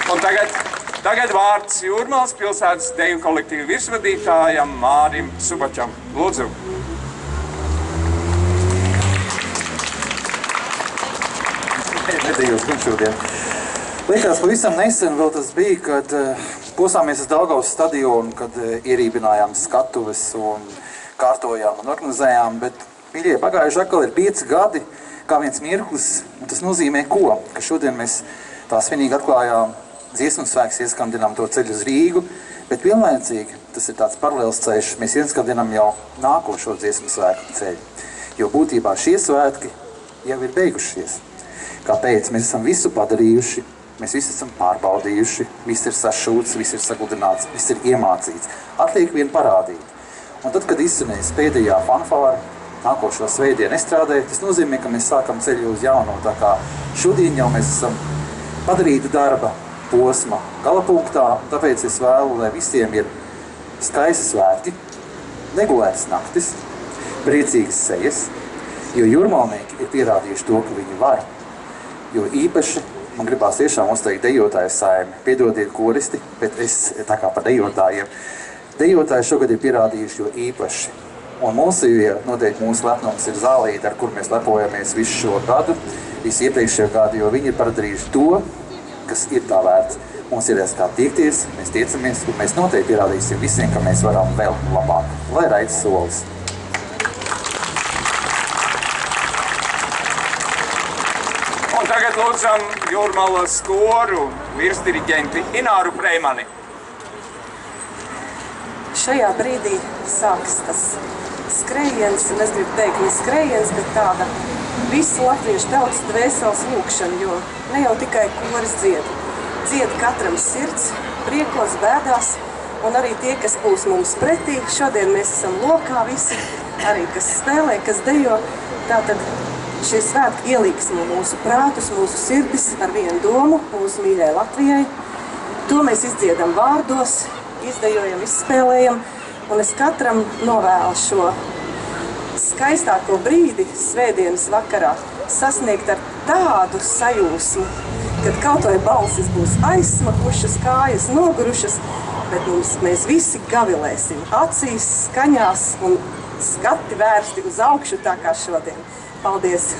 Un tagad vārds Jūrmalas pilsētas deju kolektīvu virsvadītājam Mārim Subačam. Lūdzu. Nedējos gan šodien. Liekas, pavisam nesen vēl tas bija, kad posāmies uz Daugavas stadionu, kad ierībinājām skatuves un kārtojām un organizējām, bet, mīļie, pagājuši atkal ir 5 gadi, kā viens mirklis, un tas nozīmē ko? Ka šodien mēs tā svinīgi atklājām dziesmu svēks, ieskandinām to ceļu uz Rīgu, bet vienlaicīgi tas ir tāds paralēls ceļš, mēs ieskandinām jau nākošo dziesmu svēku ceļu, jo būtībā šie svētki jau ir beigušies. Kāpēc? Mēs esam visu padarījuši, mēs visi esam pārbaudījuši, viss ir sašūts, viss ir sagludināts, viss ir iemācīts. Atliek vien parādīt. Un tad, kad izskanēs pēdējā fanfāra, nākošo svētdienu estrādē, tas nozīmē, ka mēs sākam ceļu uz jauno. Tā kā šodien jau mēs esam padarīti darba posma galapunktā, tāpēc es vēlu, lai visiem ir skaisti svētki, negulētas naktis, priecīgas sejas, jo jūrmalnieki ir pierādījuši to, ka viņi var. Jo īpaši man gribās tiešām uzteikt dejotāju saimi. Piedodiet koristi, bet es tā kā par dejotājiem. Dejotāji šogad ir pierādījuši jo īpaši. Un mūsu, noteikti mūsu lepnums ir zālīte, ar kur mēs lepojamies visu šo gadu, visu iepriekšējo gadu, jo viņi ir padarījuši to, kas ir tā vērts. Mums ir kā tiekties, mēs tiecamies, un mēs noteikti pierādīsim visiem, ka mēs varam vēl labāk. Lai raidz solis! Un tagad lūdzam Jūrmalas koru virsdiriģenti Ināru Preimani. Šajā brīdī sāks tas skrējiens, un es gribu teikt, ne skrējiens, bet tāda visu latviešu tautas dvēseles lūkšana, jo ne jau tikai koris dzied. Dzied katram sirds, priekos, bēdās, un arī tie, kas būs mums pretī. Šodien mēs esam lokā visi, arī kas spēlē, kas dejo. Tātad šie svētki ielīgsmo mūsu prātus, mūsu sirdis ar vienu domu, mūsu mīļai Latvijai. To mēs izdziedam vārdos, izdejojam, izspēlējam, un es katram novēlu šo skaistāko brīdi svētdienas vakarā sasniegt ar tādu sajūsmu, kad kaut vai balsis būs aizsmakušas, kājas nogurušas, bet mēs visi gavilēsim acīs, skaņās un skati vērsti uz augšu tā kā šodien. Paldies!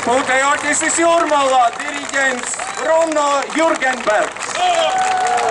Pulkai orķestris Jūrmalā, diriģents Bruno Jurgenbergs.